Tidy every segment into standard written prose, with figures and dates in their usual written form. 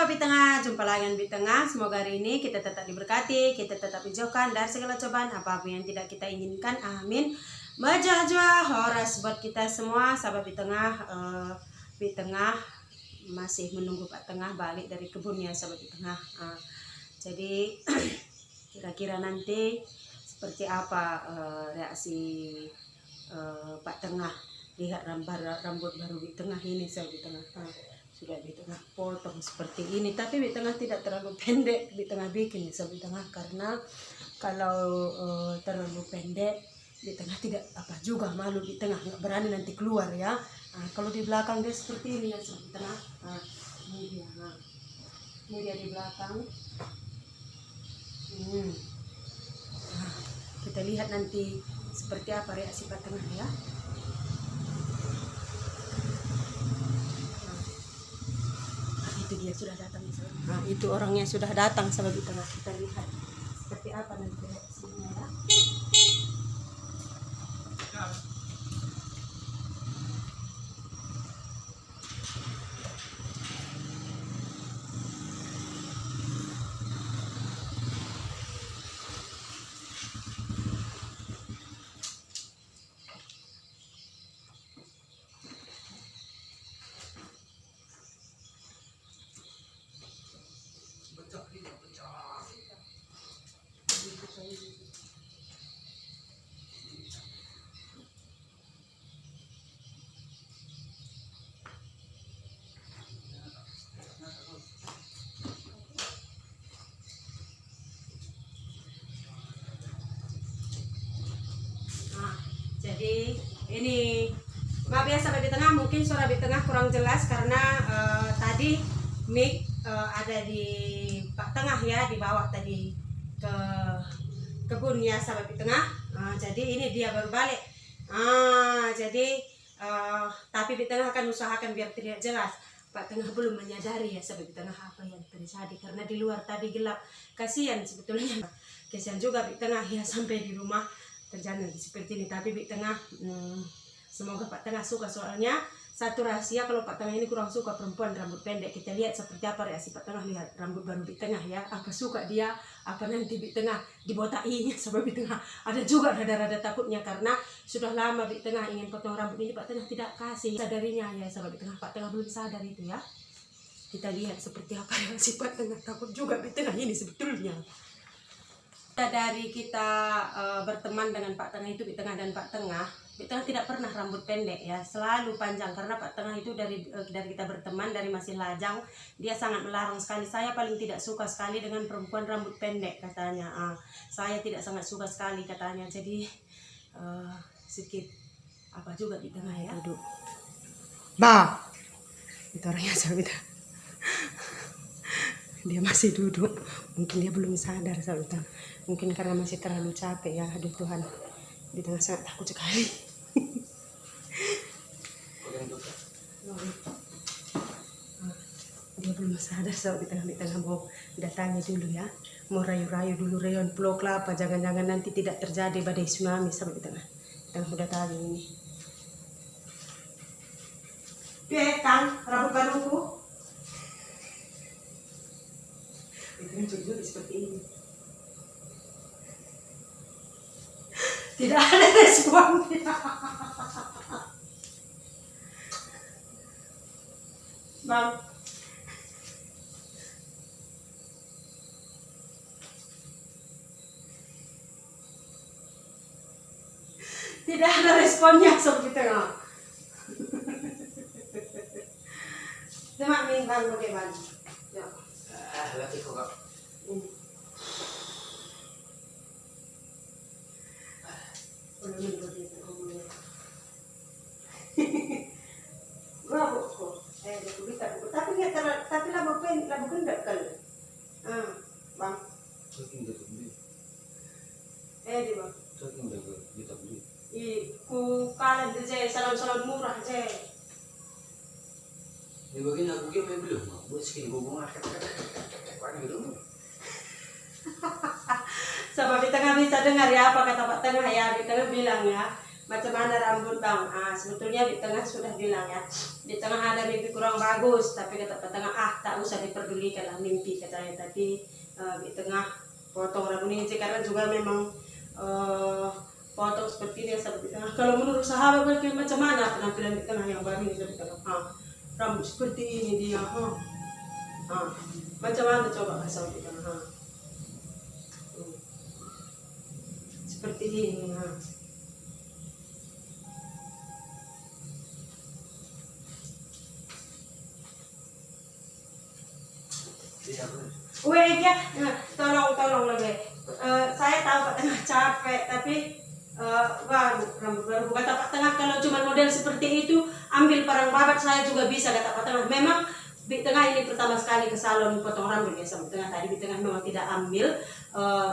Halo Bi Tengah, jumpa lagi dengan Bi Tengah. Semoga hari ini kita tetap diberkati, kita tetap dijauhkan dari segala cobaan apapun yang tidak kita inginkan. Amin. Majah-jah horas buat kita semua, sahabat Bi Tengah. Bi Tengah masih menunggu Pak Tengah balik dari kebunnya, sahabat Bi Tengah. Jadi kira-kira nanti seperti apa reaksi Pak Tengah lihat rambut baru Bi Tengah ini, sahabat Bi Tengah. Sudah Bi Tengah potong seperti ini, tapi Bi Tengah tidak terlalu pendek. Bi Tengah bikin ya Bi Tengah, karena kalau terlalu pendek Bi Tengah tidak apa juga, malu Bi Tengah, nggak berani nanti keluar ya. Kalau di belakang dia seperti ini ya Bi Tengah. Ini dia di belakang. Kita lihat nanti seperti apa reaksi Pak Tengah ya. Itu dia sudah datang. Itu orangnya sudah datang, sahabat Bi Tengah. Kita lihat seperti apa nanti reaksinya ya. Jadi ini maaf ya sahabat Bi Tengah, mungkin suara Bi Tengah kurang jelas karena tadi mic ada di Pak Tengah ya, di bawah tadi ke kebun ya sahabat Bi Tengah. Jadi ini dia baru balik. Tapi Bi Tengah akan usahakan biar terlihat jelas. Pak Tengah belum menyadari ya sahabat Bi Tengah apa yang terjadi, karena di luar tadi gelap. Kasihan sebetulnya, kasihan juga Bi Tengah ya sampai di rumah terjadi seperti ini. Tapi Bi Tengah semoga Pak Tengah suka, soalnya satu rahasia kalau Pak Tengah ini kurang suka perempuan rambut pendek. Kita lihat seperti apa reaksi Pak Tengah lihat rambut baru Bi Tengah ya. Apa suka dia, apa nanti Bi Tengah dibotakinya. Sebab Bi Tengah ada juga rada-rada takutnya, karena sudah lama Bi Tengah ingin potong rambut ini, Pak Tengah tidak kasih sadarinya ya sahabat Bi Tengah. Pak Tengah belum sadar itu ya. Kita lihat seperti apa reaksi Pak Tengah. Takut juga Bi Tengah ini sebetulnya. Dari kita berteman dengan Pak Tengah itu, Bi Tengah dan Pak Tengah tidak pernah rambut pendek ya, selalu panjang. Karena Pak Tengah itu dari kita berteman dari masih lajang, dia sangat melarang sekali. Saya paling tidak suka sekali dengan perempuan rambut pendek katanya. Saya tidak sangat suka sekali katanya. Jadi sedikit apa juga Bi Tengah ya. Duduk. Itu orangnya sahabat. Dia masih duduk, mungkin dia belum sadar sahabat. Mungkin karena masih terlalu capek ya. Aduh Tuhan, Bi Tengah sangat takut sekali. Dia belum sadar sahabat Bi Tengah mau datangi dulu ya, mau rayu-rayu dulu rayon Pulau Kelapa, jangan-jangan nanti tidak terjadi badai tsunami sahabat Bi Tengah. Tengah udah tadi ini. Kang, rambut baruku. Jujur seperti ini. Tidak ada responnya. Bang. Tidak ada responnya sob Bi Tengah. Cuma bang bagaimana? Ya. Latih kok. Tapi labu pendek kali. Bang. Saking jago beli. Di bang. Saking jago kita beli. Ku kalah je salon-salon murah je. Di bagian aku game belum, buat skin gobong gitu. Sahabat Bi Tengah bisa dengar ya apa kata Pak Tengah ya. Bi Tengah bilang ya, macam mana rambut bang? Sebetulnya di tengah sudah bilang ya, di tengah ada mimpi kurang bagus, tapi kata Pak Tengah tak usah diperdulikan lah mimpi katanya, tapi di tengah potong rambut ini karena juga memang potong seperti ini sampai di tengah. Kalau menurut sahabat macam mana penampilan di tengah yang baru ini di tengah? Rambut seperti ini dia, macam mana coba kasih di tengah? Seperti ini, ya, tolong lagi. Saya tahu Pak Tengah capek, tapi rambut baru kata Pak Tengah kalau cuma model seperti itu ambil parang babat saya juga bisa kata Pak Tengah. Memang di tengah ini pertama sekali ke salon potong rambut ya sama tengah tadi di tengah memang tidak ambil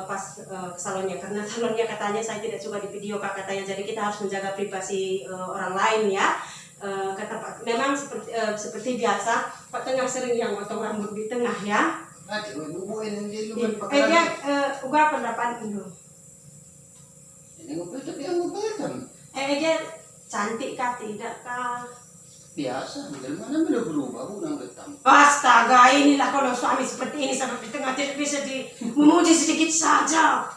pas ke salonnya karena salonnya katanya saya tidak suka di video katanya, jadi kita harus menjaga privasi orang lain ya. Kata Pak memang seperti biasa Pak Tengah sering yang potong rambut di tengah ya. Dia uga pendapat itu. Dia cantik kah tidak kah? Biasa, dari mana sudah berubah udah betang. Astaga, inilah kalau suami seperti ini sampai di tengah tidak bisa memuji sedikit saja.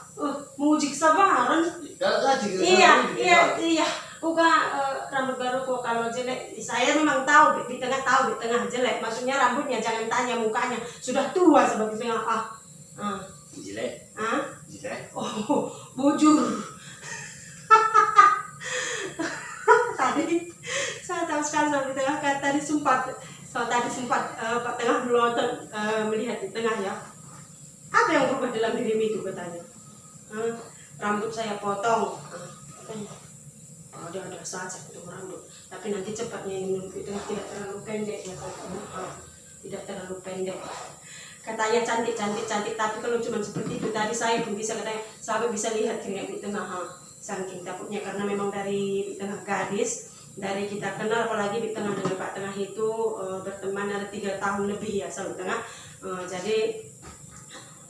Memuji kesabaran. Iya. Uga rambut baru kok kalau jelek. Saya memang tahu di tengah jelek. Maksudnya rambutnya jangan tanya mukanya sudah tua sebagai tengah Jelek. Jelek. Oh, bujur. Tadi saya tahu sekali sama di tengah kan tadi sempat Pak Tengah melontot melihat di tengah ya. Apa yang berubah dalam dirimu itu katanya? Rambut saya potong. Katanya. Ada saja potong rambut. Tapi nanti cepatnya ini menurut di tengah tidak terlalu pendek ya kalau tidak terlalu pendek. Katanya cantik. Tapi kalau cuma seperti itu tadi saya pun bisa katanya sampai bisa lihat keringat di tengah. Saking takutnya karena memang dari di tengah gadis dari kita kenal apalagi di tengah dengan Pak Tengah itu berteman ada 3 tahun lebih ya sama Tengah. Jadi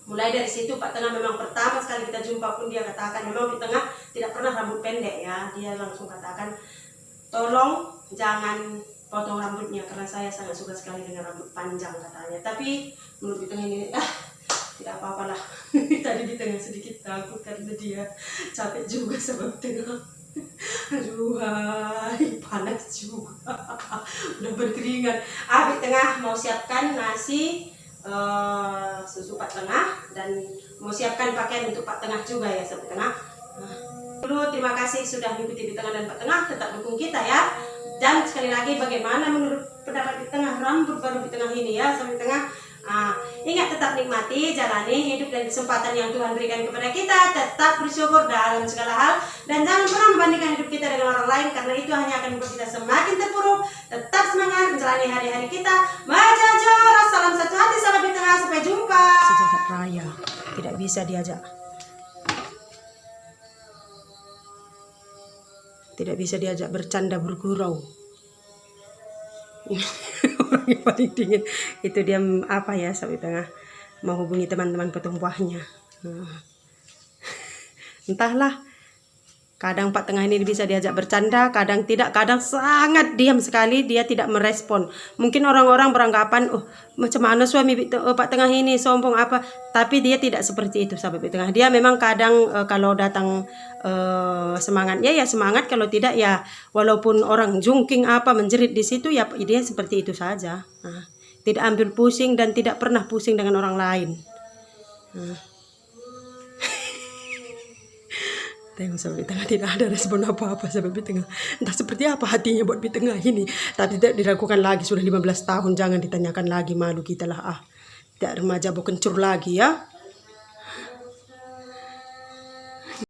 mulai dari situ Pak Tengah memang pertama sekali kita jumpa pun dia katakan memang di Tengah tidak pernah rambut pendek ya. Dia langsung katakan tolong jangan potong rambutnya karena saya sangat suka sekali dengan rambut panjang katanya. Tapi menurut di Tengah ini tidak apa-apalah. Tadi di Tengah sedikit takut karena dia capek juga sama Tengah. Aduh, panas juga. Udah berkeringat. Di Tengah mau siapkan nasi, susu Pak Tengah dan mau siapkan pakaian untuk Pak Tengah juga ya Sobat Tengah. Dulu terima kasih sudah mengikuti di Tengah dan Pak Tengah, tetap dukung kita ya. Dan sekali lagi bagaimana menurut pendapat di Tengah rambut baru di Tengah ini ya Sobat Tengah. Ingat tetap nikmati, jalani hidup dan kesempatan yang Tuhan berikan kepada kita. Tetap bersyukur dalam segala hal dan jangan pernah membandingkan hidup kita dengan orang lain karena itu hanya akan membuat kita semakin terpuruk. Tetap semangat menjalani hari-hari kita. Majajor, salam satu hati, salam di Tengah, sampai jumpa. Sejagat raya tidak bisa diajak. Tidak bisa diajak bercanda bergurau. Orang yang paling dingin itu dia apa ya Sobat Tengah mau hubungi teman-teman potong buahnya. Entahlah, kadang Pak Tengah ini bisa diajak bercanda, kadang tidak, kadang sangat diam sekali, dia tidak merespon. Mungkin orang-orang beranggapan macam mana suami Pak Tengah ini sombong apa, tapi dia tidak seperti itu Sahabat Tengah. Dia memang kadang kalau datang semangatnya ya semangat, kalau tidak ya walaupun orang jungking apa menjerit di situ ya dia seperti itu saja. Tidak ambil pusing dan tidak pernah pusing dengan orang lain. Tengok Sahabat Tengah tidak ada respon apa-apa Sahabat Tengah. Entah seperti apa hatinya buat Tengah ini. Tapi tidak dilakukan lagi sudah 15 tahun, jangan ditanyakan lagi, malu kita lah. Tidak remaja kencur lagi ya.